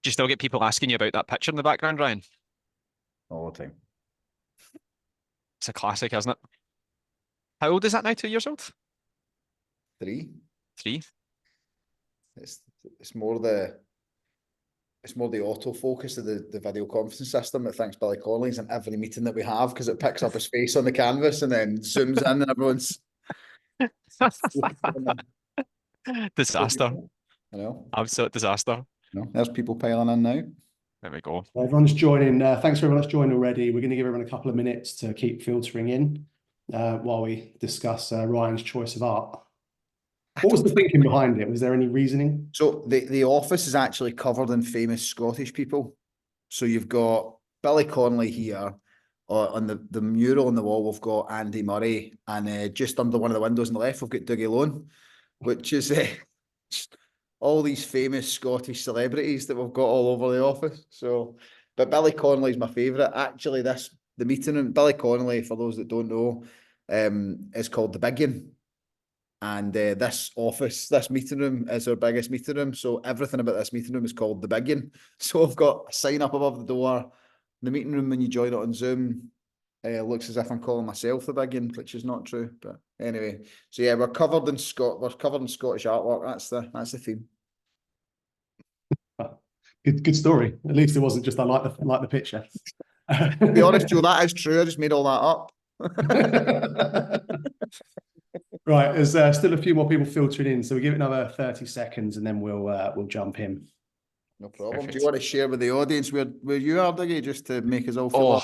Do you still get people asking you about that picture in the background, Ryan? All the time. It's a classic, isn't it? How old is that now? 2 years old? 3. 3? It's it's more the it's more the autofocus of the video conferencing system that thanks Billy Connolly's in every meeting that we have, because it picks up his face on the canvas and then zooms in and everyone's Disaster. I know. Absolute disaster. No, there's people piling in now. There we go. Everyone's joining. Thanks for everyone that's joined already. We're going to give everyone a couple of minutes to keep filtering in while we discuss Ryan's choice of art. What was the thinking behind it? Was there any reasoning? So the office is actually covered in famous Scottish people. So you've got Billy Connolly here. On the mural on the wall, we've got Andy Murray, and just under one of the windows on the left, we've got Dougie Lone, which is all these famous Scottish celebrities that we've got all over the office. So, but Billy Connolly's my favourite. Actually, the meeting room, Billy Connolly, for those that don't know, is called the Big One. And this meeting room is our biggest meeting room. So everything about this meeting room is called the Big One. So I've got a sign up above the door. The meeting room, when you join it on Zoom, looks as if I'm calling myself the Big One, which is not true. But anyway, so yeah, we're covered in Scottish artwork. That's the theme. Good story. At least it wasn't just I like the picture. To be honest, Joe, that is true. I just made all that up. Right, there's still a few more people filtering in, so we'll give it another 30 seconds and then we'll jump in. No problem. Perfect. Do you want to share with the audience where you are, Dougie, just to make us all feel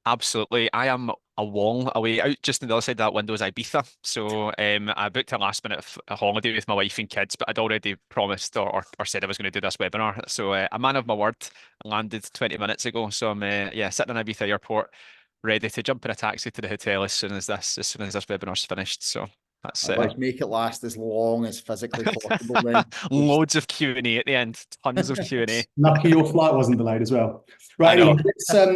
Absolutely. I am a long away. Out just on the other side of that window is Ibiza. So I booked a last minute holiday with my wife and kids, but I'd already promised or said I was going to do this webinar. So a man of my word. I landed 20 minutes ago. So I'm sitting in Ibiza airport, ready to jump in a taxi to the hotel as soon as this webinar's finished. So that's Let's make it last as long as physically possible. Then loads of Q&A at the end, tons of Q&A. Lucky your flight wasn't delayed as well. Right, anyway,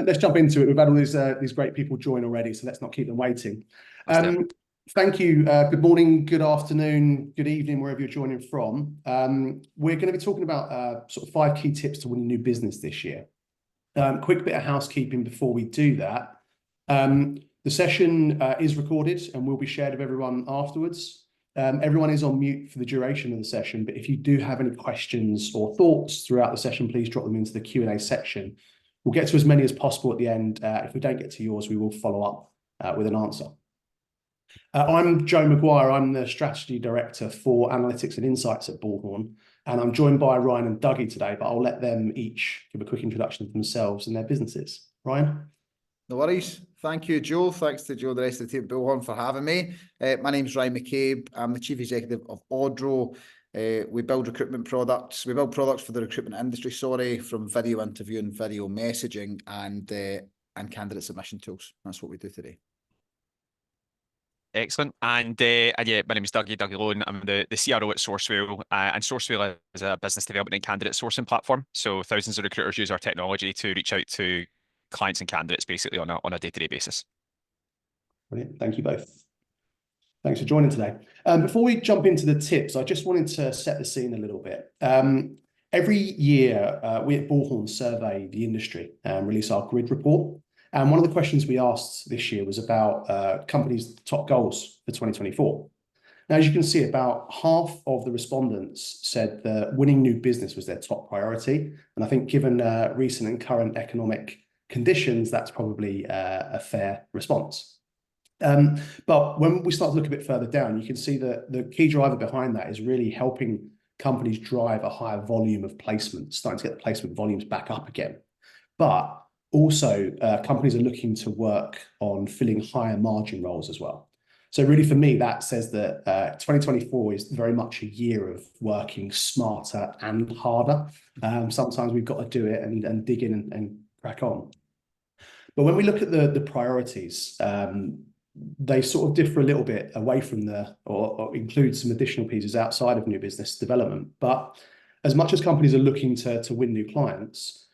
let's jump into it. We've had all these great people join already, so let's not keep them waiting. Thank you. Good morning, good afternoon, good evening, wherever you're joining from. We're going to be talking about sort of 5 key tips to winning new business this year. Quick bit of housekeeping before we do that. The session is recorded and will be shared with everyone afterwards. Everyone is on mute for the duration of the session, but if you do have any questions or thoughts throughout the session, please drop them into the Q&A section. We'll get to as many as possible at the end. If we don't get to yours, we will follow up with an answer. I'm Joe Maguire. I'm the Strategy Director for Analytics and Insights at Bullhorn, and I'm joined by Ryan and Dougie today, but I'll let them each give a quick introduction of themselves and their businesses. Ryan? No worries. Thank you, Joe. Thanks to Joe and the rest of the team at Bullhorn for having me. My name's Ryan McCabe. I'm the Chief Executive of Odro. We build recruitment products. We build products for the recruitment industry, from video interviewing, video messaging, and candidate submission tools. That's what we do today. Excellent. And yeah, my name is Dougie Lone. I'm the CRO at Sourcewell, and Sourcewell is a business development and candidate sourcing platform. So thousands of recruiters use our technology to reach out to clients and candidates basically on a day-to-day basis. Brilliant. Thank you both. Thanks for joining today. Before we jump into the tips, I just wanted to set the scene a little bit. Every year, we at Bullhorn survey the industry and release our grid report. And one of the questions we asked this year was about companies' top goals for 2024. Now, as you can see, about half of the respondents said that winning new business was their top priority. And I think given recent and current economic conditions, that's probably a fair response. But when we start to look a bit further down, you can see that the key driver behind that is really helping companies drive a higher volume of placements, starting to get the placement volumes back up again. But also, companies are looking to work on filling higher margin roles as well. So really, for me, that says that 2024 is very much a year of working smarter and harder. Sometimes we've got to do it and dig in and crack on. But when we look at the priorities, they sort of differ a little bit away from or include some additional pieces outside of new business development. But as much as companies are looking to win new clients,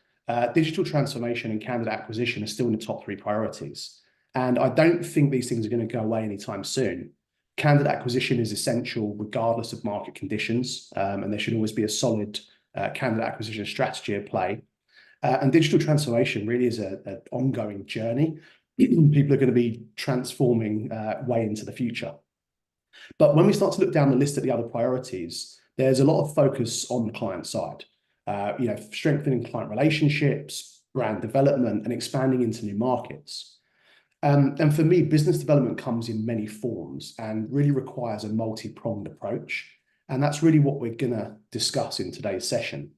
digital transformation and candidate acquisition are still in the top 3 priorities. And I don't think these things are going to go away anytime soon. Candidate acquisition is essential regardless of market conditions, and there should always be a solid candidate acquisition strategy at play. And digital transformation really is an ongoing journey. People are going to be transforming way into the future. But when we start to look down the list at the other priorities, there's a lot of focus on the client side. Strengthening client relationships, brand development, and expanding into new markets. And for me, business development comes in many forms and really requires a multi-pronged approach. And that's really what we're going to discuss in today's session.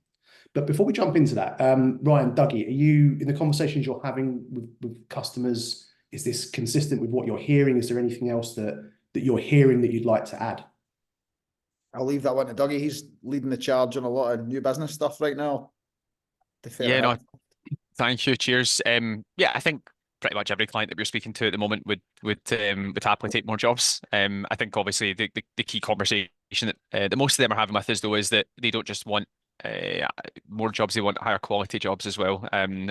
But before we jump into that, Ryan, Dougie, are you, in the conversations you're having with customers, is this consistent with what you're hearing? Is there anything else that you're hearing that you'd like to add? I'll leave that one to Dougie. He's leading the charge on a lot of new business stuff right now. Yeah, no, thank you. Cheers. Yeah, I think pretty much every client that we're speaking to at the moment would happily take more jobs. I think obviously the key conversation that most of them are having with us though is that they don't just want more jobs, they want higher quality jobs as well,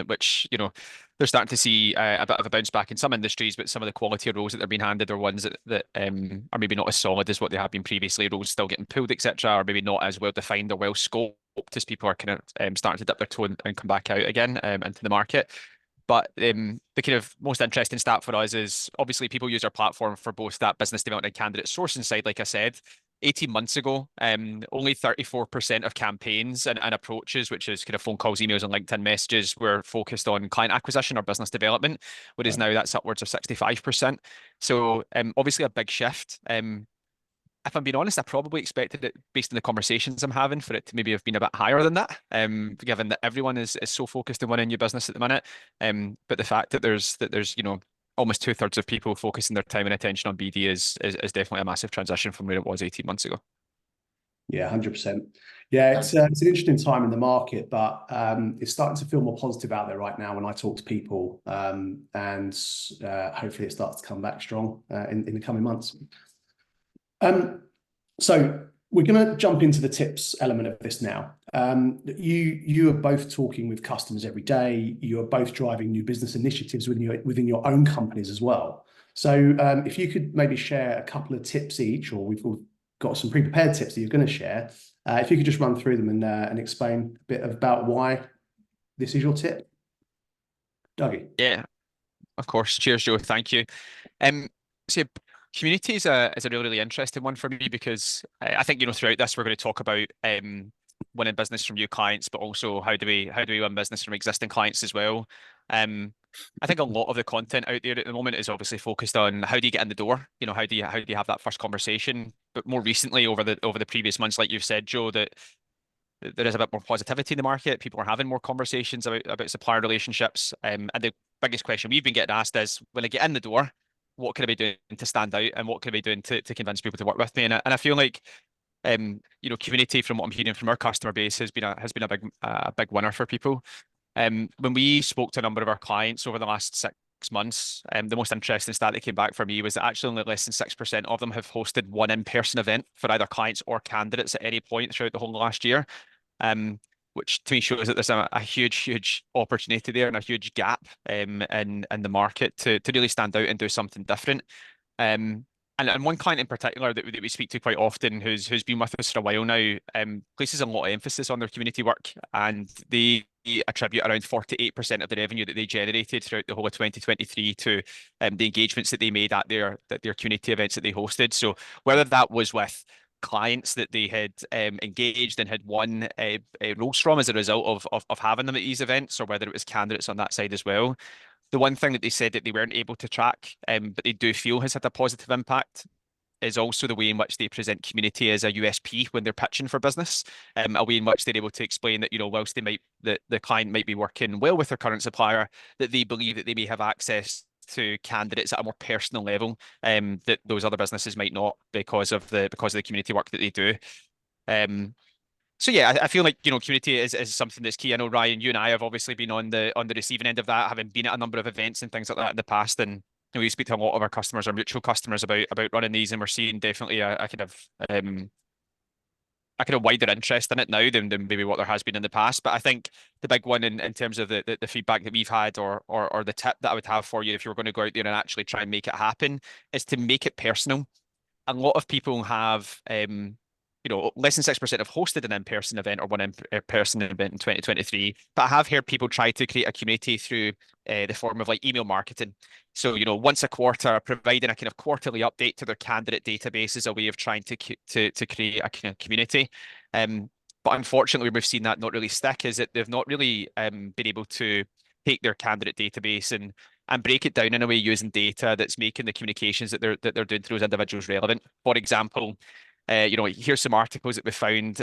which they're starting to see a bit of a bounce back in some industries, but some of the quality of roles that they're being handed are ones that are maybe not as solid as what they have been previously, roles still getting pulled, etc., or maybe not as well defined or well scoped as people are kind of starting to dip their toe and come back out again into the market. But the kind of most interesting stat for us is obviously people use our platform for both that business development and candidate sourcing side. Like I said, 18 months ago, only 34% of campaigns and approaches, which is kind of phone calls, emails, and LinkedIn messages, were focused on client acquisition or business development, whereas now that's upwards of 65%. So obviously a big shift. If I'm being honest, I probably expected it, based on the conversations I'm having, for it to maybe have been a bit higher than that, given that everyone is so focused on winning new business at the minute. But the fact that there's almost 2/3 of people focusing their time and attention on BD is definitely a massive transition from where it was 18 months ago. Yeah, 100%. Yeah, it's an interesting time in the market, but it's starting to feel more positive out there right now when I talk to people, and hopefully it starts to come back strong in the coming months. So we're going to jump into the tips element of this now. You are both talking with customers every day. You are both driving new business initiatives within your own companies as well. So if you could maybe share a couple of tips each, or we've got some pre-prepared tips that you're going to share. If you could just run through them and explain a bit about why this is your tip. Dougie. Yeah, of course. Cheers, Joe. Thank you. So community is a really interesting one for me, because I think throughout this we're going to talk about winning business from new clients, but also how do we win business from existing clients as well. I think a lot of the content out there at the moment is obviously focused on how do you get in the door, how do you have that first conversation. But more recently, over the previous months, like you've said, Joe, that there is a bit more positivity in the market. People are having more conversations about supplier relationships. And the biggest question we've been getting asked is, when I get in the door, what can I be doing to stand out, and what can I be doing to convince people to work with me? And I feel like community, from what I'm hearing from our customer base, has been a big winner for people. When we spoke to a number of our clients over the last 6 months, the most interesting stat that came back for me was that actually only less than 6% of them have hosted one in-person event for either clients or candidates at any point throughout the whole last year. Which to me shows that there's a huge opportunity there and a huge gap in the market to really stand out and do something different. And one client in particular that we speak to quite often, who's been with us for a while now, places a lot of emphasis on their community work, and they attribute around 48% of the revenue that they generated throughout the whole of 2023 to the engagements that they made at their community events that they hosted. So whether that was with clients that they had engaged and had won roles from as a result of having them at these events, or whether it was candidates on that side as well. The one thing that they said that they weren't able to track, but they do feel has had a positive impact, is also the way in which they present community as a USP when they're pitching for business. A way in which they're able to explain that, whilst the client might be working well with their current supplier, that they believe that they may have access to candidates at a more personal level, that those other businesses might not, because of the community work that they do. So yeah, I feel like community is something that's key. I know, Ryan, you and I have obviously been on the receiving end of that, having been at a number of events and things like that in the past, and we speak to a lot of our customers, our mutual customers, about running these, and we're seeing definitely a kind of wider interest in it now than maybe what there has been in the past. But I think the big one in terms of the feedback that we've had, or the tip that I would have for you if you were going to go out there and actually try and make it happen, is to make it personal. A lot of people have you know, less than 6% have hosted an in-person event or one in-person event in 2023. But I have heard people try to create a community through the form of like email marketing. So, you know, once a quarter, providing a kind of quarterly update to their candidate database is a way of trying to create a kind of community. But unfortunately, we've seen that not really stick, is that they've not really been able to take their candidate database and break it down in a way using data that's making the communications that they're doing to those individuals relevant. For example, you know, here's some articles that we found,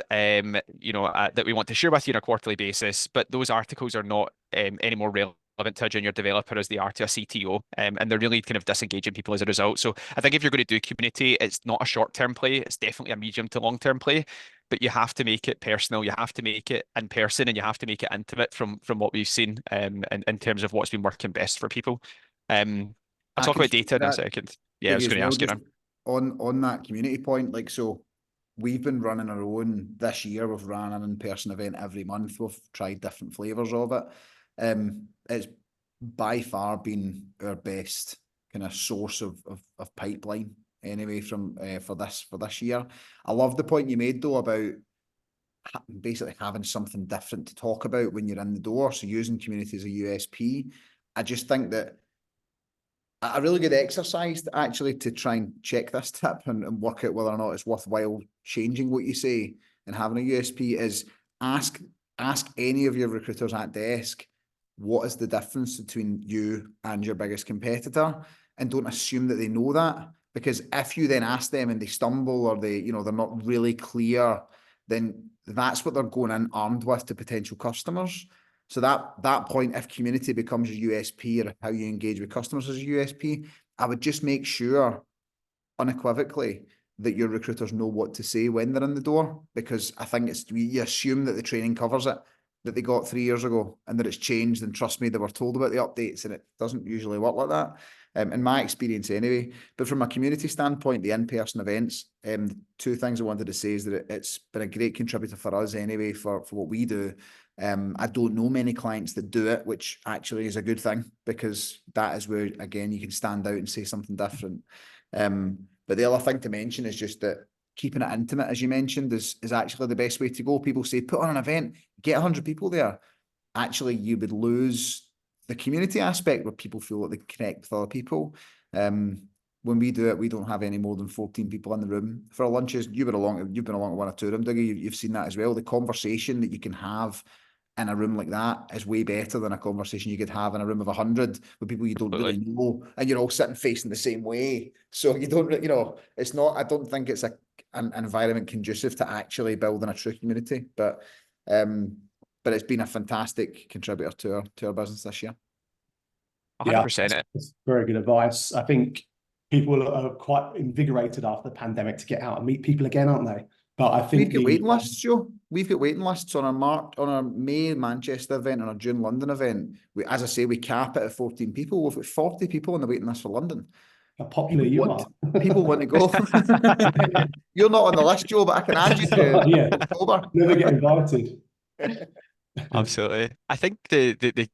you know, that we want to share with you on a quarterly basis, but those articles are not any more relevant to a junior developer as they are to a CTO, and they're really kind of disengaging people as a result. So I think if you're going to do community, it's not a short-term play, it's definitely a medium to long-term play, but you have to make it personal, you have to make it in person, and you have to make it intimate from what we've seen in terms of what's been working best for people. I'll talk about data in a second. Yeah, I was going to ask you now. On that community point, like, so we've been running our own this year. We've ran an in-person event every month. We've tried different flavors of it. It's by far been our best kind of source of pipeline anyway from for this year. I love the point you made though about basically having something different to talk about when you're in the door. So using community as a USP. I just think that a really good exercise actually to try and check this tip and work out whether or not it's worthwhile changing what you say and having a USP is ask any of your recruiters at desk, what is the difference between you and your biggest competitor? And don't assume that they know that, because if you then ask them and they stumble or they, you know, they're not really clear, then that's what they're going in armed with to potential customers. So that point, if community becomes your USP or how you engage with customers as a USP, I would just make sure unequivocally that your recruiters know what to say when they're in the door, because I think you assume that the training covers it, that they got 3 years ago and that it's changed, and trust me, they were told about the updates, and it doesn't usually work like that, in my experience anyway. But from a community standpoint, the in-person events, two things I wanted to say is that it's been a great contributor for us anyway for what we do. I don't know many clients that do it, which actually is a good thing, because that is where, again, you can stand out and say something different. But the other thing to mention is just that keeping it intimate, as you mentioned, is actually the best way to go. People say, put on an event, get 100 people there. Actually, you would lose the community aspect where people feel that they connect with other people. When we do it, we don't have any more than 14 people in the room. For our lunches, you've been along to one or two of them, Dougie. You've seen that as well. The conversation that you can have in a room like that is way better than a conversation you could have in a room of 100 with people you don't really know, and you're all sitting facing the same way. So you don't, you know, it's not, I don't think it's an environment conducive to actually building a true community, but it's been a fantastic contributor to our business this year. 100%. Yeah, that's very good advice. I think people are quite invigorated after the pandemic to get out and meet people again, aren't they? But I think we've got waiting lists, Joe. We've got waiting lists on our May Manchester event and our June London event. As I say, we cap it at 14 people. We've got 40 people on the waiting list for London. How popular you are. People want to go. You're not on the list, Joe, but I can add you to October. Never get invited. Absolutely. I think the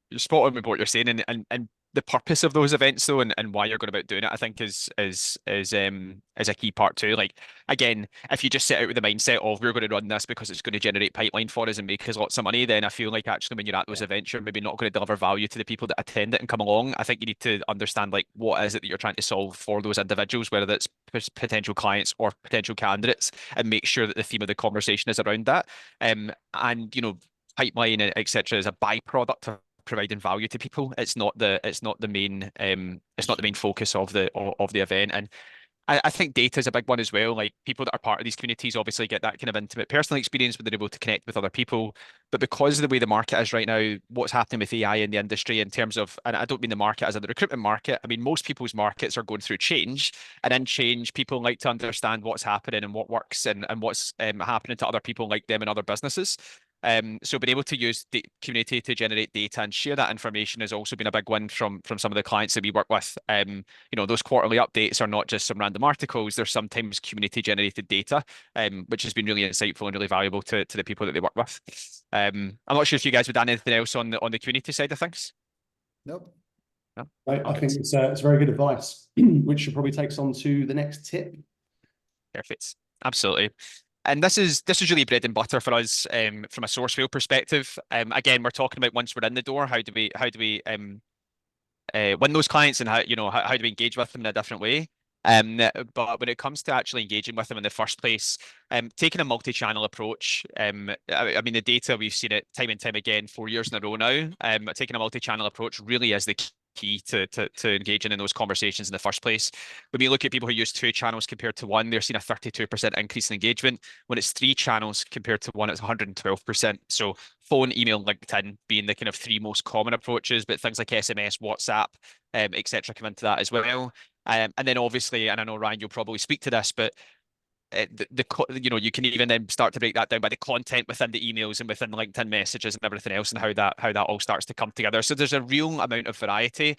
you're spot on with what you're saying, and the purpose of those events though, and why you're going about doing it, I think is a key part too. Like, again, if you just set out with the mindset of we're going to run this because it's going to generate pipeline for us and make us lots of money, then I feel like actually when you're at those events, you're maybe not going to deliver value to the people that attend it and come along. I think you need to understand like what is it that you're trying to solve for those individuals, whether that's potential clients or potential candidates, and make sure that the theme of the conversation is around that. And you know, pipeline, etc., is a byproduct of providing value to people. It's not the main focus of the event. And I think data is a big one as well. Like, people that are part of these communities obviously get that kind of intimate personal experience where they're able to connect with other people. But because of the way the market is right now, what's happening with AI in the industry in terms of, and I don't mean the market as in the recruitment market, I mean most people's markets are going through change, and in change, people like to understand what's happening and what works and what's happening to other people like them in other businesses. So being able to use the community to generate data and share that information has also been a big win from some of the clients that we work with. You know, those quarterly updates are not just some random articles, they're sometimes community generated data, which has been really insightful and really valuable to the people that they work with. I'm not sure if you guys would add anything else on the community side of things. Nope. No? I think it's very good advice, which should probably take us on to the next tip. Perfect. absolutely. And this is really bread and butter for us from a Sourcewell perspective. Again, we're talking about once we're in the door, how do we win those clients, and how do we engage with them in a different way. But when it comes to actually engaging with them in the first place, taking a multi-channel approach, I mean, the data, we've seen it time and time again, 4 years in a row now. Taking a multi-channel approach really is the key to engaging in those conversations in the first place. When we look at people who use 2 channels compared to 1, they're seeing a 32% increase in engagement. When it's 3 channels compared to 1, it's 112%. So phone, email, LinkedIn being the kind of 3 most common approaches, but things like SMS, WhatsApp, etc. come into that as well. And then obviously, and I know Ryan, you'll probably speak to this, but you can even then start to break that down by the content within the emails and within LinkedIn messages and everything else, and how that all starts to come together. So there's a real amount of variety.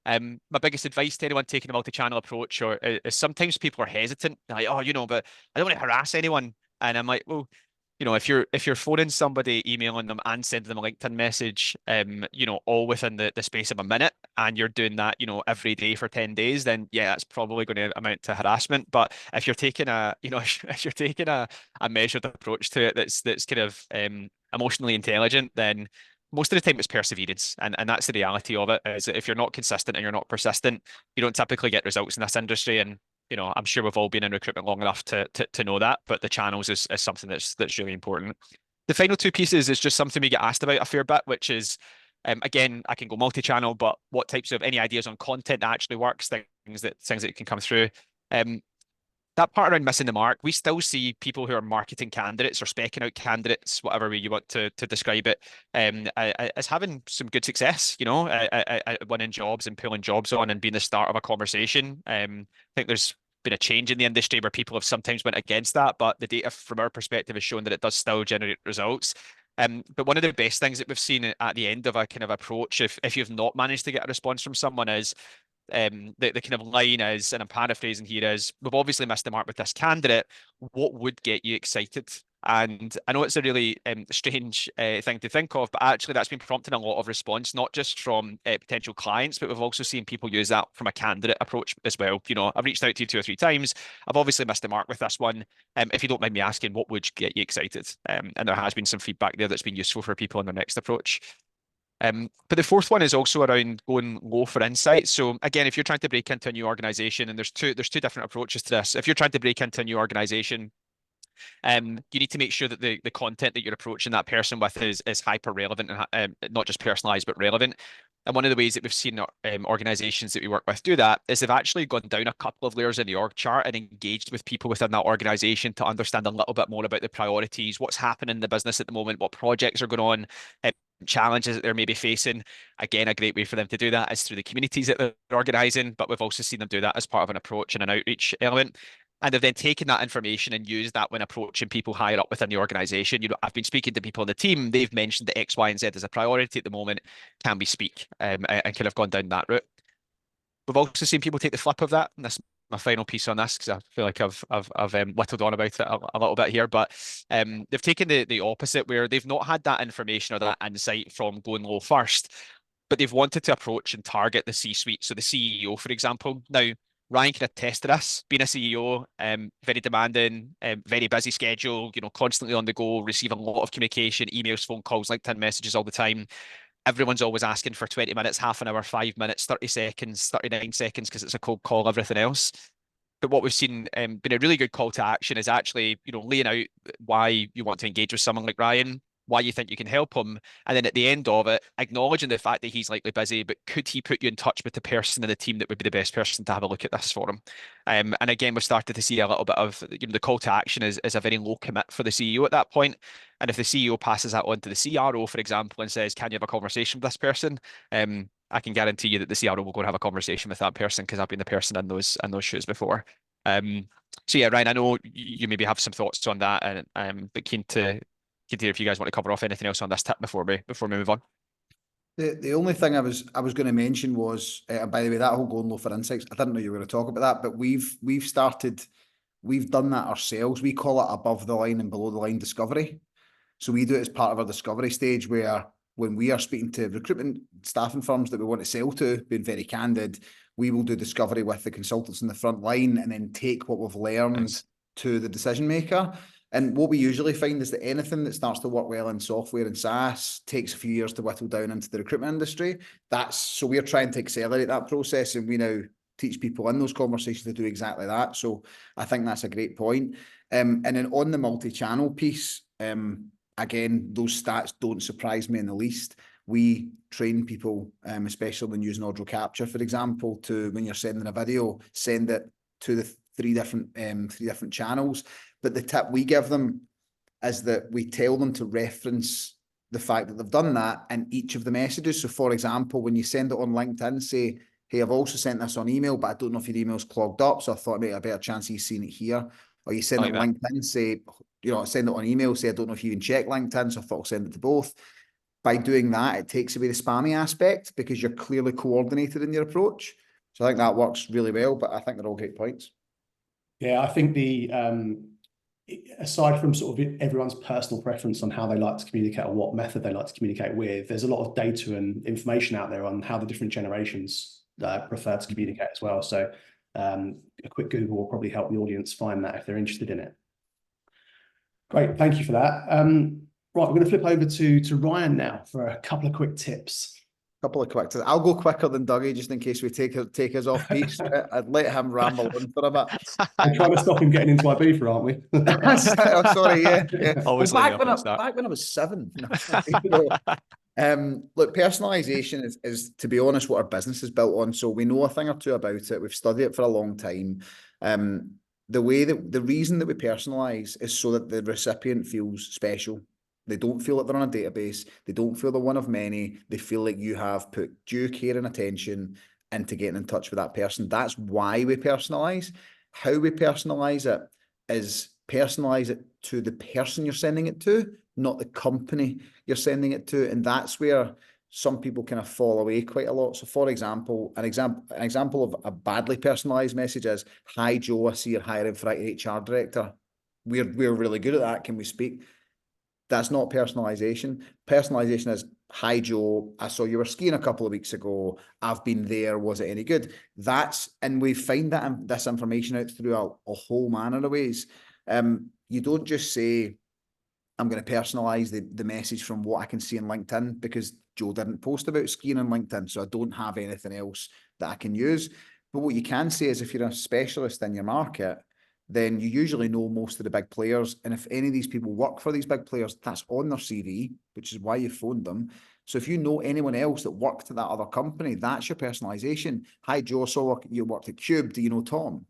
My biggest advice to anyone taking a multi-channel approach is sometimes people are hesitant, like, oh, but I don't want to harass anyone. And I'm like, well, if you're phoning somebody, emailing them, and sending them a LinkedIn message, all within the space of a minute, and you're doing that, every day for 10 days, then yeah, that's probably going to amount to harassment. But if you're taking if you're taking a measured approach to it, that's kind of emotionally intelligent, then most of the time it's perseverance, and that's the reality of it. Is that if you're not consistent and you're not persistent, you don't typically get results in this industry. And I'm sure we've all been in recruitment long enough to know that, but the channels is something that's really important. The final 2 pieces is just something we get asked about a fair bit, which is, again, I can go multi-channel, but what types of any ideas on content that actually works, things that can come through. That part around missing the mark, we still see people who are marketing candidates or specking out candidates, whatever way you want to describe it, as having some good success, winning jobs and pulling jobs on and being the start of a conversation. I think there's been a change in the industry where people have sometimes went against that, but the data from our perspective has shown that it does still generate results. But one of the best things that we've seen at the end of a kind of approach, if you've not managed to get a response from someone, is the kind of line is, and I'm paraphrasing here, is, we've obviously missed the mark with this candidate. What would get you excited? And I know it's a really strange thing to think of, but actually that's been prompting a lot of response, not just from potential clients, but we've also seen people use that from a candidate approach as well. I've reached out to you 2 or 3 times. I've obviously missed the mark with this one. If you don't mind me asking, what would get you excited? And there has been some feedback there that's been useful for people on their next approach. But the 4th one is also around going low for insight. So again, if you're trying to break into a new organization, and there's two different approaches to this. If you're trying to break into a new organization, you need to make sure that the content that you're approaching that person with is hyper relevant, and not just personalized but relevant. And one of the ways that we've seen organizations that we work with do that is they've actually gone down a couple of layers in the org chart and engaged with people within that organization to understand a little bit more about the priorities, what's happening in the business at the moment, what projects are going on, challenges that they're maybe facing. Again, a great way for them to do that is through the communities that they're organizing, but we've also seen them do that as part of an approach and an outreach element. And they've then taken that information and used that when approaching people higher up within the organization. I've been speaking to people on the team. They've mentioned that X, Y, and Z as a priority at the moment. Can we speak? And kind of gone down that route. We've also seen people take the flip of that. And that's my final piece on this, because I feel like I've whittled on about it a little bit here. But they've taken the opposite, where they've not had that information or that insight from going low first, but they've wanted to approach and target the C-suite. So the CEO, for example. Now, Ryan can attest to this, being a CEO, very demanding, very busy schedule, constantly on the go, receiving a lot of communication, emails, phone calls, LinkedIn messages all the time. Everyone's always asking for 20 minutes, half an hour, 5 minutes, 30 seconds, 39 seconds, because it's a cold call, everything else. But what we've seen been a really good call to action is actually, laying out why you want to engage with someone like Ryan, why you think you can help him, and then at the end of it, acknowledging the fact that he's likely busy, but could he put you in touch with the person in the team that would be the best person to have a look at this for him? And again, we've started to see a little bit of, the call to action is a very low commit for the CEO at that point. And if the CEO passes that on to the CRO, for example, and says, can you have a conversation with this person? I can guarantee you that the CRO will go and have a conversation with that person, because I've been the person in those shoes before. So yeah, Ryan, I know you maybe have some thoughts on that, and but keen to hear if you guys want to cover off anything else on this tip before we move on. The only thing I was going to mention was, by the way, that whole going low for insights, I didn't know you were going to talk about that, but we've done that ourselves. We call it above the line and below the line discovery. So we do it as part of our discovery stage, where when we are speaking to recruitment staffing firms that we want to sell to, being very candid, we will do discovery with the consultants in the front line and then take what we've learned to the decision maker. And what we usually find is that anything that starts to work well in software and SaaS takes a few years to whittle down into the recruitment industry. So we're trying to accelerate that process, and we now teach people in those conversations to do exactly that. So I think that's a great point. And then on the multi-channel piece, again, those stats don't surprise me in the least. We train people, especially when using audio capture, for example, to when you're sending a video, send it to the three different channels. But the tip we give them is that we tell them to reference the fact that they've done that in each of the messages. So, for example, when you send it on LinkedIn, say, hey, I've also sent this on email, but I don't know if your email's clogged up, so I thought maybe a better chance of you seeing it here. Or you send it on LinkedIn, say, send it on email, say, I don't know if you can check LinkedIn, so I thought I'll send it to both. By doing that, it takes away the spammy aspect because you're clearly coordinated in your approach. So I think that works really well, but I think they're all great points. Yeah, I think aside from sort of everyone's personal preference on how they like to communicate or what method they like to communicate with, there's a lot of data and information out there on how the different generations prefer to communicate as well. So a quick Google will probably help the audience find that if they're interested in it. Great, thank you for that. Right, we're going to flip over to Ryan now for a couple of quick tips. Couple of quick tips. I'll go quicker than Dougie just in case we take us off piece. I'd let him ramble on for a bit. I'm trying to stop him getting into Ibiza, aren't we? Oh, sorry, yeah. Always back when I was 7. Look, personalization is, to be honest, what our business is built on. So we know a thing or two about it. We've studied it for a long time. The reason that we personalize is so that the recipient feels special. They don't feel like they're on a database. They don't feel they're one of many. They feel like you have put due care and attention into getting in touch with that person. That's why we personalize. How we personalize it is personalize it to the person you're sending it to, not the company you're sending it to. And that's where some people kind of fall away quite a lot. So for example, an example of a badly personalized message is, hi Joe, I see you're hiring for an HR director. We're really good at that. Can we speak? That's not personalization. Personalization is, hi Joe, I saw you were skiing a couple of weeks ago. I've been there. Was it any good? And we find that this information out through a whole manner of ways. You don't just say, I'm going to personalize the message from what I can see on LinkedIn because Joe didn't post about skiing on LinkedIn, so I don't have anything else that I can use. But what you can say is, if you're a specialist in your market, then you usually know most of the big players. And if any of these people work for these big players, that's on their CV, which is why you phoned them. So if you know anyone else that worked at that other company, that's your personalization. Hi, Joe, so you worked at Cube. Do you know Tom?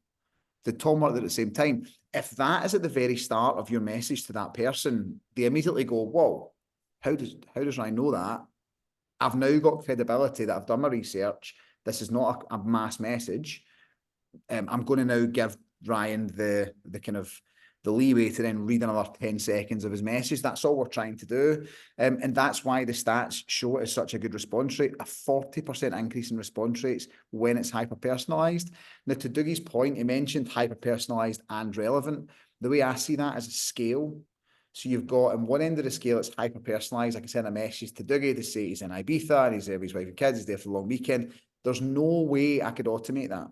Did Tom work at the same time? If that is at the very start of your message to that person, they immediately go, whoa, how does Ryan know that? I've now got credibility that I've done my research. This is not a mass message. I'm going to now give Ryan the kind of the leeway to then read another 10 seconds of his message. That's all we're trying to do. And that's why the stats show it as such a good response rate, a 40% increase in response rates when it's hyper-personalized. Now, to Dougie's point, he mentioned hyper-personalized and relevant. The way I see that is a scale. So you've got, on one end of the scale, it's hyper-personalized. I can send a message to Dougie to say he's in Ibiza and he's there with his wife and kids, he's there for the long weekend. There's no way I could automate that.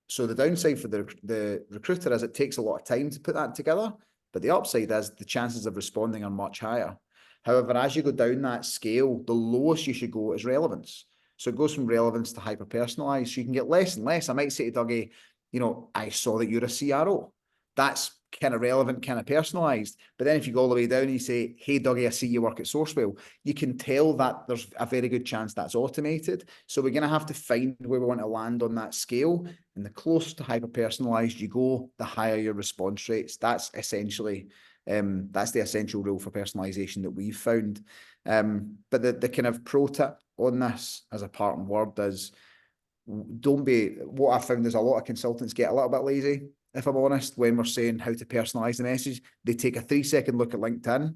So the downside for the recruiter is it takes a lot of time to put that together, but the upside is the chances of responding are much higher. However, as you go down that scale, the lowest you should go is relevance. So it goes from relevance to hyper-personalized. So you can get less and less. I might say to Dougie, I saw that you're a CRO. That's kind of relevant, kind of personalized. But then if you go all the way down and you say, hey, Dougie, I see you work at Sourcewell, you can tell that there's a very good chance that's automated. So we're going to have to find where we want to land on that scale. And the closer to hyper-personalized you go, the higher your response rates. That's essentially, that's the essential rule for personalization that we've found. But the kind of pro tip on this as a parting word is, what I found is a lot of consultants get a little bit lazy. If I'm honest, when we're saying how to personalize the message, they take a 3-second look at LinkedIn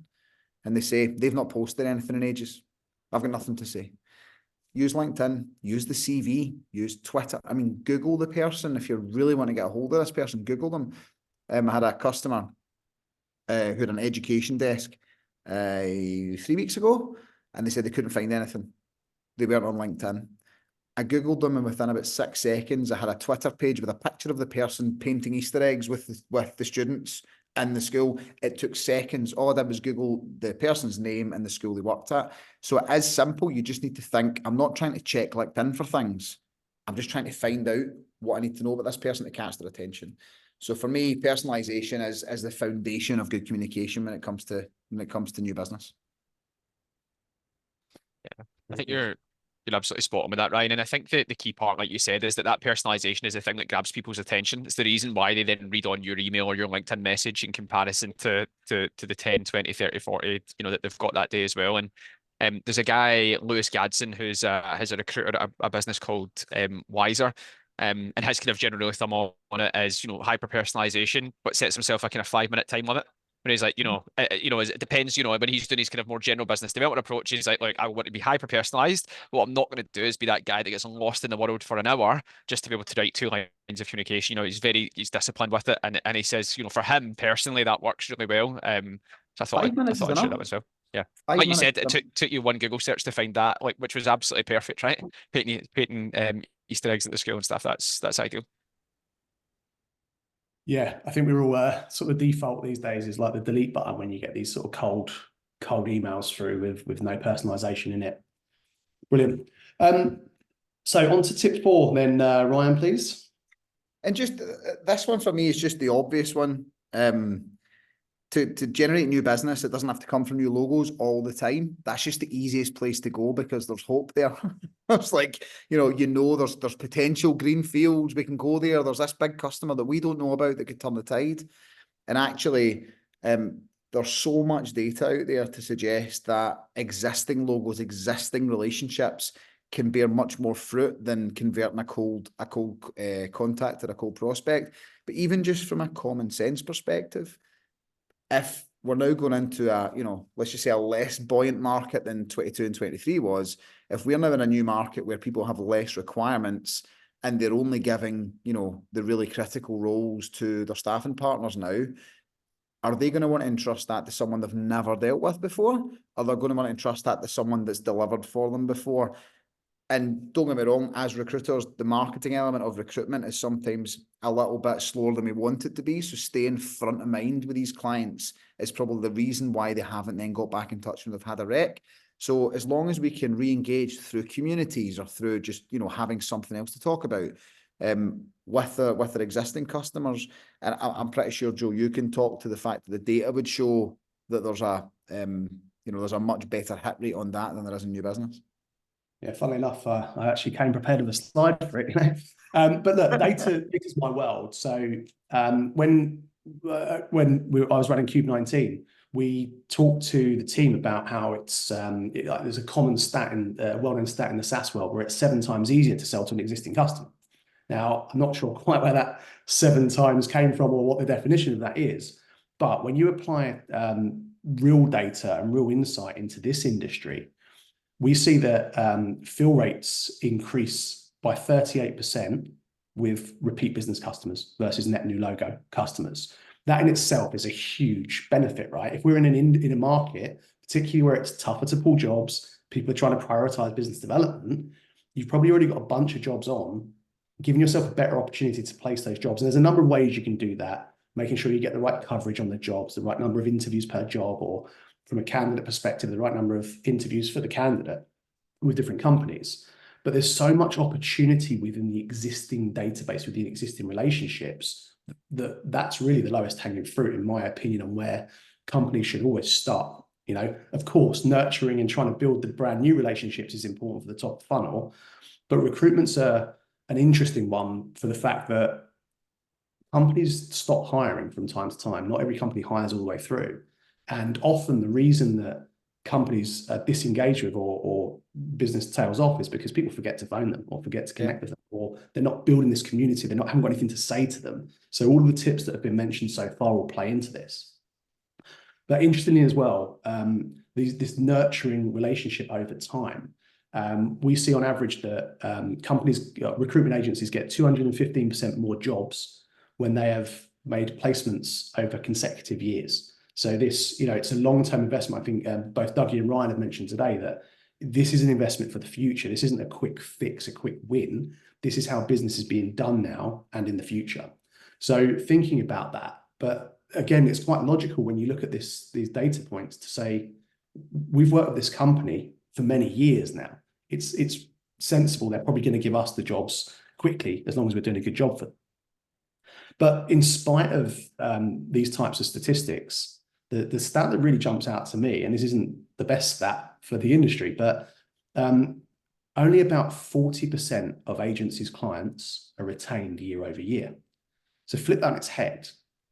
and they say, they've not posted anything in ages. I've got nothing to say. Use LinkedIn, use the CV, use Twitter. I mean, Google the person. If you really want to get a hold of this person, Google them. I had a customer who had an education desk 3 weeks ago, and they said they couldn't find anything. They weren't on LinkedIn. I Googled them, and within about 6 seconds, I had a Twitter page with a picture of the person painting Easter eggs with the students in the school. It took seconds. All I did was Google the person's name and the school they worked at. So it is simple. You just need to think, I'm not trying to check LinkedIn for things. I'm just trying to find out what I need to know about this person to catch their attention. So for me, personalization is the foundation of good communication when it comes to new business. Yeah, I think you're absolutely spot on with that, Ryan. And I think that the key part, like you said, is that personalization is the thing that grabs people's attention. It's the reason why they then read on your email or your LinkedIn message in comparison to the 10, 20, 30, 40, that they've got that day as well. And there's a guy, Lewis Gadsden, who's a recruiter at a business called Wiser. And his kind of general rule of thumb on it is, hyper personalization, but sets himself a kind of 5-minute time limit. When he's like, it depends, when he's doing his kind of more general business development approach, he's like, I want to be hyper personalized. What I'm not going to do is be that guy that gets lost in the world for an hour just to be able to write 2 lines of communication. He's disciplined with it. And he says, for him personally, that works really well. So I thought I'd share that as well. Yeah. Like you said, it took you one Google search to find that, which was absolutely perfect, right? Painting Easter eggs at the school and stuff. That's ideal. Yeah, I think we're all sort of default these days is like the delete button when you get these sort of cold emails through with no personalization in it. Brilliant. So on to tip 4 then, Ryan, please. And just this one for me is just the obvious one. To generate new business, it doesn't have to come from new logos all the time. That's just the easiest place to go because there's hope there. It's like, there's potential green fields. We can go there. There's this big customer that we don't know about that could turn the tide. And actually, there's so much data out there to suggest that existing logos, existing relationships can bear much more fruit than converting a cold contact or a cold prospect. But even just from a common sense perspective, if we're now going into let's just say a less buoyant market than 22 and 23 was, if we're now in a new market where people have less requirements and they're only giving, the really critical roles to their staffing partners now, are they going to want to entrust that to someone they've never dealt with before? Or they're going to want to entrust that to someone that's delivered for them before? And don't get me wrong, as recruiters, the marketing element of recruitment is sometimes a little bit slower than we want it to be. So staying front of mind with these clients is probably the reason why they haven't then got back in touch when they've had a wreck. So as long as we can re-engage through communities or through just, having something else to talk about with their existing customers, and I'm pretty sure, Joe, you can talk to the fact that the data would show that there's a much better hit rate on that than there is in new business. Yeah, funnily enough, I actually came prepared with a slide for it. But look, data is my world. So when I was running Cube 19, we talked to the team about how it's there's a common stat well-known stat in the SaaS world where it's 7 times easier to sell to an existing customer. Now, I'm not sure quite where that 7 times came from or what the definition of that is, but when you apply real data and real insight into this industry, we see that fill rates increase by 38% with repeat business customers versus net new logo customers. That in itself is a huge benefit, right? If we're in a market, particularly where it's tougher to pull jobs, people are trying to prioritize business development, you've probably already got a bunch of jobs on, giving yourself a better opportunity to place those jobs. And there's a number of ways you can do that, making sure you get the right coverage on the jobs, the right number of interviews per job, or from a candidate perspective, the right number of interviews for the candidate with different companies. But there's so much opportunity within the existing database, within existing relationships, that's really the lowest hanging fruit, in my opinion, on where companies should always start. Of course, nurturing and trying to build the brand new relationships is important for the top funnel, but recruitment's an interesting one for the fact that companies stop hiring from time to time. Not every company hires all the way through. And often the reason that companies disengage with or business tails off is because people forget to phone them or forget to connect with them, or they're not building this community. Haven't got anything to say to them. So all of the tips that have been mentioned so far will play into this. But interestingly as well, this nurturing relationship over time, we see on average that recruitment agencies get 215% more jobs when they have made placements over consecutive years. So this, it's a long-term investment. I think both Dougie and Ryan have mentioned today that this is an investment for the future. This isn't a quick fix, a quick win. This is how business is being done now and in the future. So thinking about that, but again, it's quite logical when you look at these data points to say, we've worked with this company for many years now. It's sensible. They're probably going to give us the jobs quickly as long as we're doing a good job for them. But in spite of these types of statistics, the stat that really jumps out to me, and this isn't the best stat for the industry, but only about 40% of agencies' clients are retained year over year. So flip that on its head,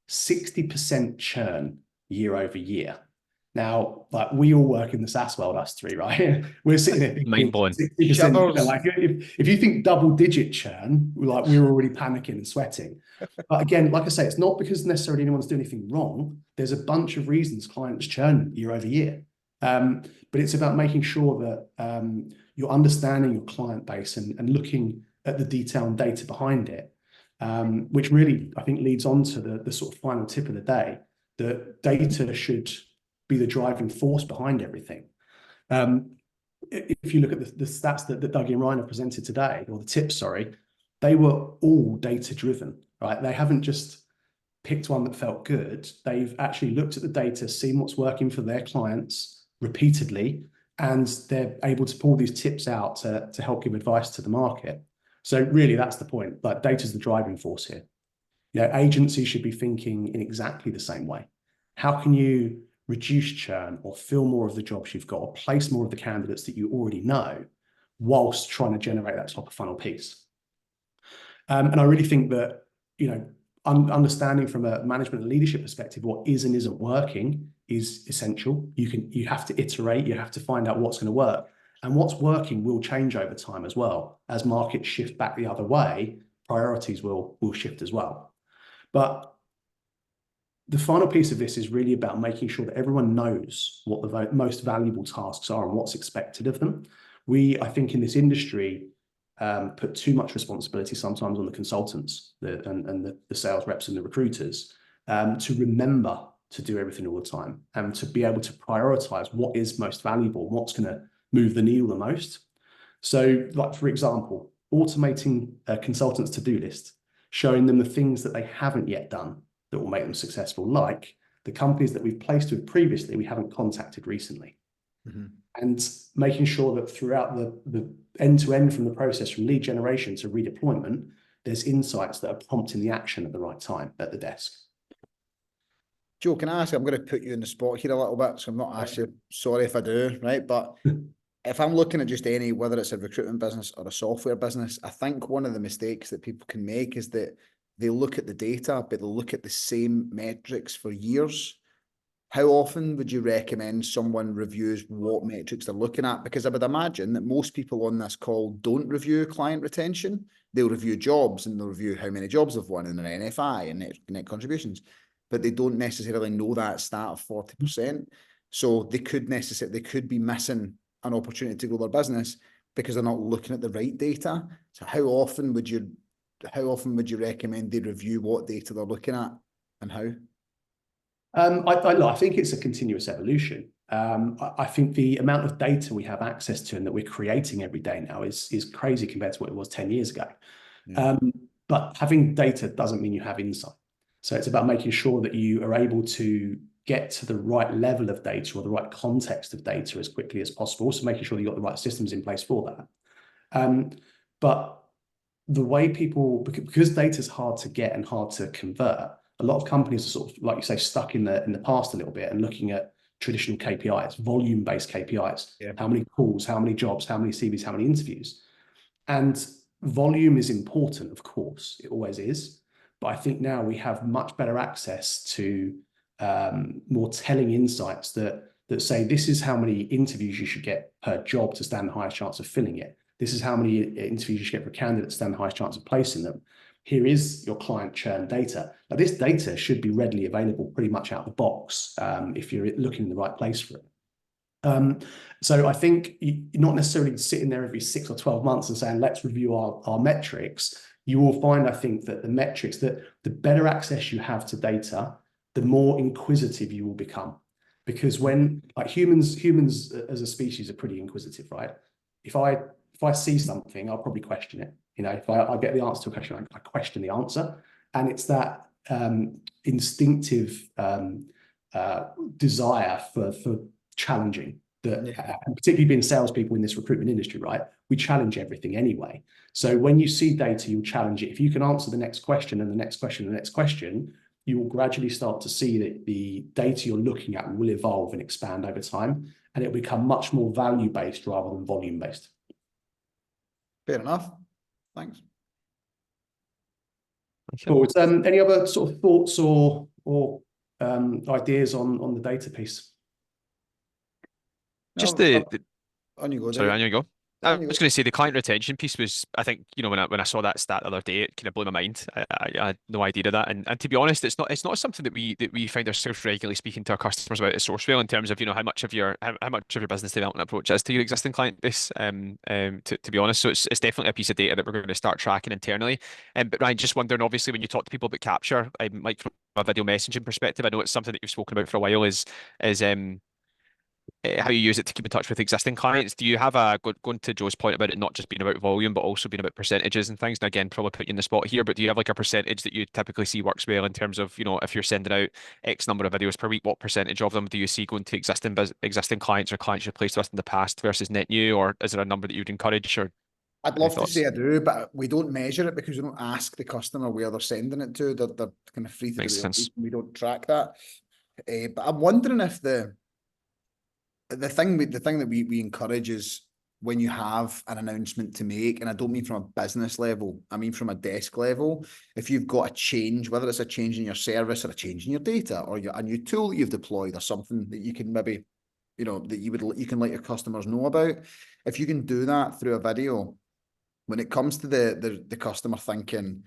60% churn year over year. Now, like, we all work in the SaaS world, us three, right? We're sitting there thinking Mind blowing. 60%, like, if you think double-digit churn, like, we're already panicking and sweating. But again, like I say, it's not because necessarily anyone's doing anything wrong. There's a bunch of reasons clients churn year over year. But it's about making sure that you're understanding your client base and looking at the detail and data behind it, which really, I think, leads on to the sort of final tip of the day, that data should be the driving force behind everything. If you look at the stats that Dougie and Ryan have presented today, or the tips, sorry, they were all data-driven, right? They haven't just picked one that felt good. They've actually looked at the data, seen what's working for their clients repeatedly, and they're able to pull these tips out to help give advice to the market. So really, that's the point. Like, data's the driving force here. You know, agencies should be thinking in exactly the same way. How can you reduce churn or fill more of the jobs you've got, or place more of the candidates that you already know, whilst trying to generate that top of funnel piece? And I really think that, you know, understanding from a management and leadership perspective what is and isn't working is essential. You have to iterate, you have to find out what's going to work. And what's working will change over time as well. As markets shift back the other way, priorities will shift as well. But the final piece of this is really about making sure that everyone knows what the most valuable tasks are and what's expected of them. We, I think, in this industry, put too much responsibility sometimes on the consultants and the sales reps and the recruiters to remember to do everything all the time, and to be able to prioritize what is most valuable, what's going to move the needle the most. So, like, for example, automating a consultant's to-do list, showing them the things that they haven't yet done that will make them successful, like the companies that we've placed with previously we haven't contacted recently. Mm-hmm. And making sure that throughout the end-to-end from the process, from lead generation to redeployment, there's insights that are prompting the action at the right time at the desk. Joe, can I ask, I'm going to put you in the spot here a little bit, so I'm not actually sorry if I do, right? But if I'm looking at just any, whether it's a recruitment business or a software business, I think one of the mistakes that people can make is that they look at the data, but they'll look at the same metrics for years. How often would you recommend someone reviews what metrics they're looking at? Because I would imagine that most people on this call don't review client retention. They'll review jobs, and they'll review how many jobs they've won in their NFI and net contributions, but they don't necessarily know that stat of 40%. So they could be missing an opportunity to grow their business because they're not looking at the right data. So how often would you recommend they review what data they're looking at, and how? I think it's a continuous evolution. I think the amount of data we have access to and that we're creating every day now is crazy compared to what it was 10 years ago. Yeah. But having data doesn't mean you have insight. So it's about making sure that you are able to get to the right level of data or the right context of data as quickly as possible. So making sure that you've got the right systems in place for that. But the way people, because data is hard to get and hard to convert, a lot of companies are sort of, like you say, stuck in the past a little bit and looking at traditional KPIs, volume-based KPIs. Yeah. How many calls, how many jobs, how many CVs, how many interviews. And volume is important, of course, it always is. But I think now we have much better access to more telling insights that say, this is how many interviews you should get per job to stand the highest chance of filling it. This is how many interviews you should get for candidates to stand the highest chance of placing them. Here is your client churn data. Now, this data should be readily available pretty much out of the box if you're looking in the right place for it. So I think you're not necessarily sitting there every 6 or 12 months and saying, let's review our metrics. You will find, I think, that the metrics, that the better access you have to data, the more inquisitive you will become. because when like humans as a species are pretty inquisitive, right? If I see something, I'll probably question it. You know, if I get the answer to a question, I question the answer, and it's that instinctive desire for challenging that, and particularly being salespeople in this recruitment industry, right? We challenge everything anyway. So when you see data, you'll challenge it. If you can answer the next question and the next question and the next question, you will gradually start to see that the data you're looking at will evolve and expand over time, and it will become much more value-based rather than volume-based. Fair enough. Thanks. Cool. Any other sort of thoughts or ideas on the data piece? Just on you go. Sorry, on you go. I On you was go. going to say the client retention piece was, I think, you know, when I saw that stat the other day, it kind of blew my mind. I had no idea of that, and to be honest, it's not something that we find ourselves regularly speaking to our customers about at Sourcewell in terms of, you know, how much of your business development approach is to your existing client base. To be honest, so it's definitely a piece of data that we're going to start tracking internally. But Ryan, just wondering, obviously, when you talk to people about capture, like from a video messaging perspective, I know it's something that you've spoken about for a while. Is how you use it to keep in touch with existing clients. Do you have going to Joe's point about it not just being about volume, but also being about percentages and things? And again, probably put you in the spot here, but do you have like a percentage that you typically see works well in terms of, you know, if you're sending out X number of videos per week, what percentage of them do you see going to existing clients or clients you've placed with in the past versus net new, or is there a number that you'd encourage? Or I'd love to say I do, but we don't measure it because we don't ask the customer where they're sending it to. They're kind of free to Makes do sense. it. We don't track that. But I'm wondering if the thing that we encourage is when you have an announcement to make, and I don't mean from a business level, I mean from a desk level, if you've got a change, whether it's a change in your service or a change in your data or a new tool that you've deployed or something that you can maybe, you know, that you can let your customers know about, if you can do that through a video, when it comes to the customer thinking,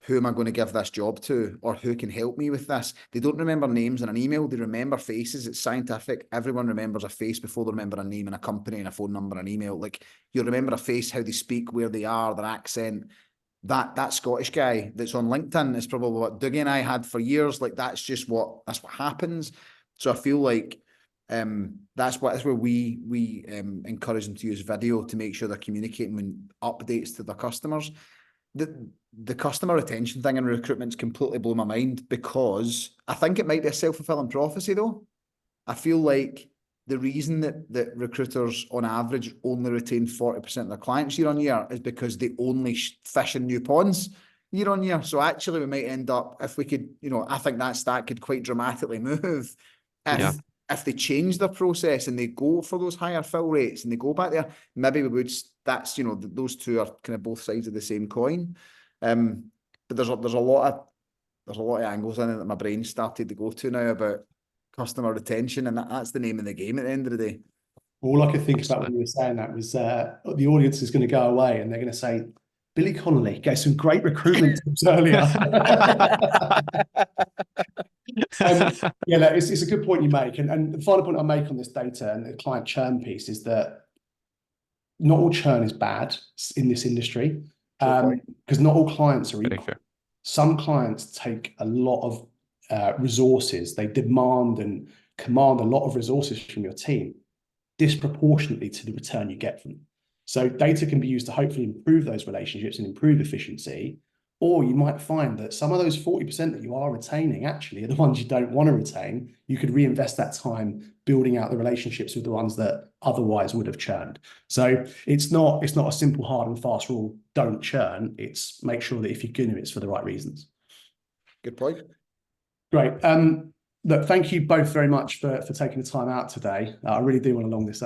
who am I going to give this job to, or who can help me with this? They don't remember names in an email. They remember faces. It's scientific. Everyone remembers a face before they remember a name and a company and a phone number and email. Like, you remember a face, how they speak, where they are, their accent. That Scottish guy that's on LinkedIn is probably what Dougie and I had for years. Like, that's what happens. So I feel like that's where we encourage them to use video to make sure they're communicating when updates to their customers. The customer retention thing in recruitment's completely blown my mind, because I think it might be a self-fulfilling prophecy though. I feel like the reason that recruiters on average only retain 40% of their clients year on year is because they only fish in new ponds year on year. So actually we might end up, if we could, you know, I think that stat could quite dramatically move if they change their process and they go for those higher fill rates and they go back there. Maybe we would, that's, you know, those two are kind of both sides of the same coin. But there's a lot of angles in it that my brain started to go to now about customer retention, and that's the name of the game at the end of the day. All I could think about when you were saying that was the audience is going to go away and they're going to say, Billy Connolly gave some great recruitment tips earlier. Yeah, it's a good point you make. And the final point I make on this data and the client churn piece is that not all churn is bad in this industry, because not all clients are equal. Some clients take a lot of resources. They demand and command a lot of resources from your team, disproportionately to the return you get from them. So data can be used to hopefully improve those relationships and improve efficiency. Or you might find that some of those 40% that you are retaining actually are the ones you don't want to retain. You could reinvest that time building out the relationships with the ones that otherwise would have churned. So it's not a simple hard and fast rule, don't churn. It's make sure that if you're going to, it's for the right reasons. Good point. Great. Look, thank you both very much for taking the time out today. I really do want to long this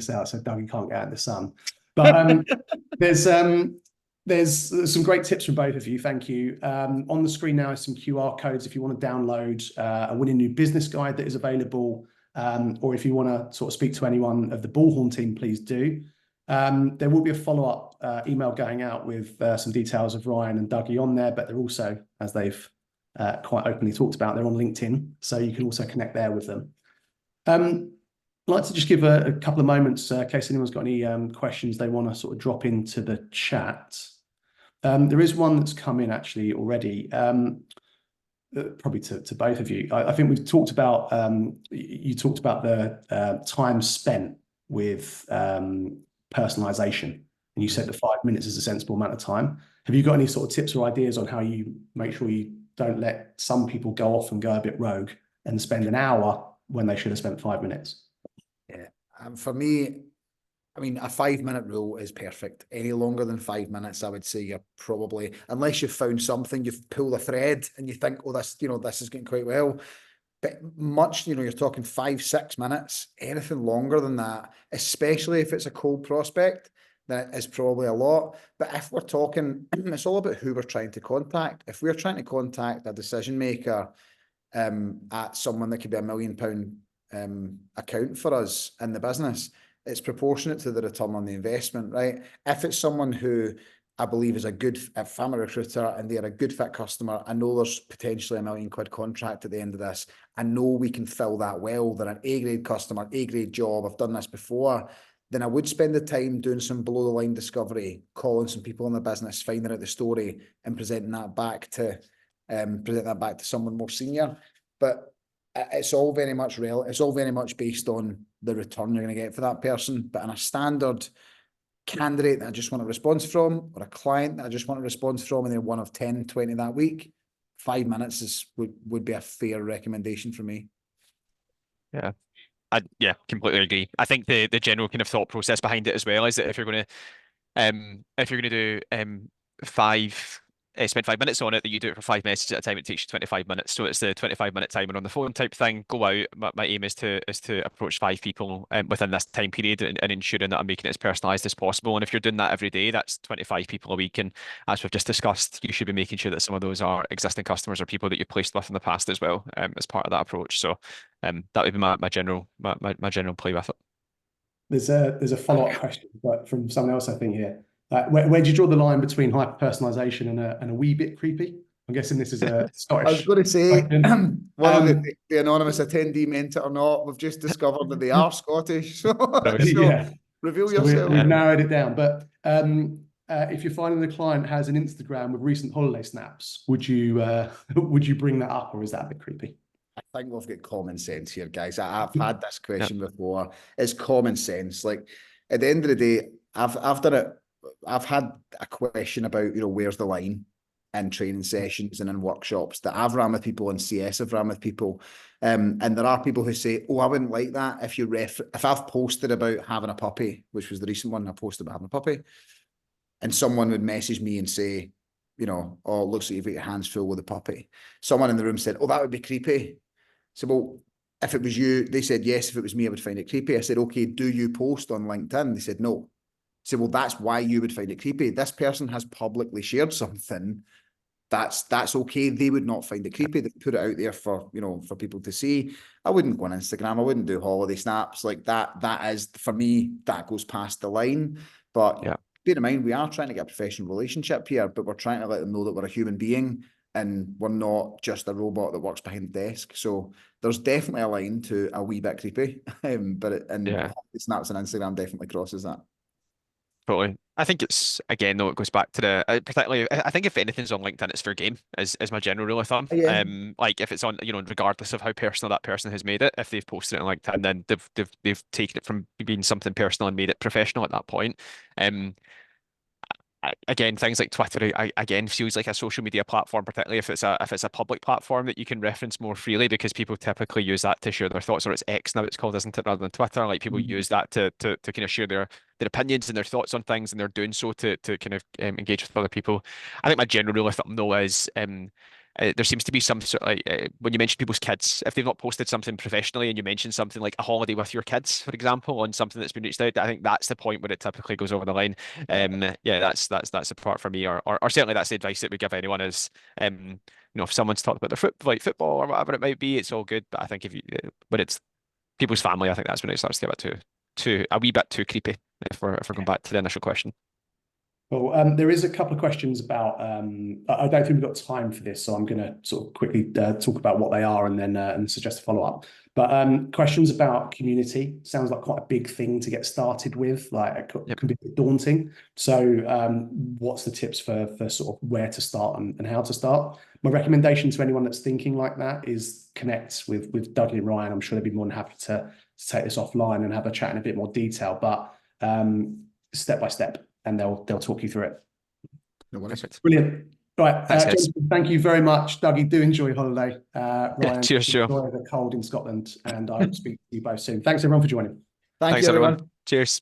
out so Dougie can't get out in the sun. But there's some great tips from both of you. Thank you. On the screen now is some QR codes if you want to download a winning new business guide that is available, or if you want to sort of speak to anyone of the Bullhorn team, please do. There will be a follow-up email going out with some details of Ryan and Dougie on there, but they're also, as they've quite openly talked about, they're on LinkedIn, so you can also connect there with them. I'd like to just give a couple of moments in case anyone's got any questions they want to sort of drop into the chat. There is one that's come in actually already. probably to both of you. I think we've talked about you talked about the time spent with personalization, and you said the 5 minutes is a sensible amount of time. Have you got any sort of tips or ideas on how you make sure you don't let some people go off and go a bit rogue and spend an hour when they should have spent 5 minutes? Yeah, for me, I mean, a 5 minute rule is perfect. Any longer than 5 minutes, I would say you're probably, unless you've found something, you've pulled a thread and you think, oh, this, this is going quite well. But much, you're talking 5, 6 minutes, anything longer than that, especially if it's a cold prospect, that is probably a lot. But if we're talking, it's all about who we're trying to contact. If we're trying to contact a decision maker at someone that could be £1 million account for us in the business, it's proportionate to the return on the investment, right? If it's someone who I believe is if I'm a recruiter and they're a good fit customer, I know there's potentially £1 million contract at the end of this. I know we can fill that well. They're an A-grade customer, A-grade job. I've done this before. Then I would spend the time doing some below the line discovery, calling some people in the business, finding out the story and presenting that back to someone more senior. But it's all very much it's all very much based on the return you're going to get for that person. But in a standard candidate that I just want a response from, or a client that I just want a response from, and they're one of 10, 20 that week, 5 minutes would be a fair recommendation for me. Yeah. Yeah, completely agree. I think the general kind of thought process behind it as well is that if you're going to do spend 5 minutes on it, that you do it for 5 messages at a time. It takes you 25 minutes, so it's the 25-minute timer on the phone type thing. Go out. My aim is to approach 5 people within this time period and ensuring that I'm making it as personalised as possible. And if you're doing that every day, that's 25 people a week. And as we've just discussed, you should be making sure that some of those are existing customers or people that you've placed with in the past as well, as part of that approach. So that would be my general play with it. There's a follow-up question, but from someone else, I think here. Where do you draw the line between hyper-personalization and a wee bit creepy? I'm guessing this is a Scottish. I was going to say, question. whether the anonymous attendee meant it or not, we've just discovered that they are Scottish. So, yeah. Reveal So yourself. we've narrowed it down. But if you're finding the client has an Instagram with recent holiday snaps, would you bring that up, or is that a bit creepy? I think we've got common sense here, guys. I've had this question before. It's common sense. Like, at the end of the day, I've done it. I've had a question about, where's the line in training sessions and in workshops that I've ran with people and CS have ran with people. And there are people who say, oh, I wouldn't like that if I've posted about having a puppy, which was the recent one I posted about having a puppy, and someone would message me and say, oh, it looks like you've got your hands full with a puppy. Someone in the room said, oh, that would be creepy. So, well, if it was you, they said, yes, if it was me, I would find it creepy. I said, okay, do you post on LinkedIn? They said, no. So, well, that's why you would find it creepy. This person has publicly shared something. That's okay. They would not find it creepy. They put it out there for, for people to see. I wouldn't go on Instagram. I wouldn't do holiday snaps like that. That is, for me, that goes past the line. But bear in mind, we are trying to get a professional relationship here, but we're trying to let them know that we're a human being and we're not just a robot that works behind the desk. So there's definitely a line to a wee bit creepy. But holiday snaps on Instagram definitely crosses that. Totally. I think it's, again, though, it goes back to the particularly. I think if anything's on LinkedIn, it's fair game. Is my general rule of thumb. Yeah. Like if it's on, regardless of how personal that person has made it, if they've posted it on LinkedIn, then they've taken it from being something personal and made it professional at that point. Again, things like Twitter, again, feels like a social media platform, particularly if it's a public platform that you can reference more freely, because people typically use that to share their thoughts, or it's X now it's called, isn't it, rather than Twitter? Like people use that to kind of share their opinions and their thoughts on things, and they're doing so to kind of engage with other people. I think my general rule of thumb though is there seems to be some sort of like when you mention people's kids, if they've not posted something professionally and you mention something like a holiday with your kids, for example, on something that's been reached out, I think that's the point where it typically goes over the line. That's the part for me, or certainly that's the advice that we give anyone is, if someone's talked about their football or whatever it might be, it's all good. But I think when it's people's family, I think that's when it starts to get a wee bit too creepy. If we're going back to the initial question. Well, there is a couple of questions about, I don't think we've got time for this, so I'm going to sort of quickly talk about what they are and then and suggest a follow-up. But questions about community sounds like quite a big thing to get started with, like it can be a bit daunting. So what's the tips for sort of where to start and how to start? My recommendation to anyone that's thinking like that is connect with Dougie and Ryan. I'm sure they'd be more than happy to take this offline and have a chat in a bit more detail, but step by step. And they'll talk you through it. No worries. Perfect. Brilliant. Right, Thanks, guys. gentlemen, thank you very much. Dougie, do enjoy your holiday. Ryan, cheers, Joe. enjoy the cold in Scotland, and I will speak to you both soon. Thanks everyone for joining. Thank Thanks, you, everyone. everyone. Cheers.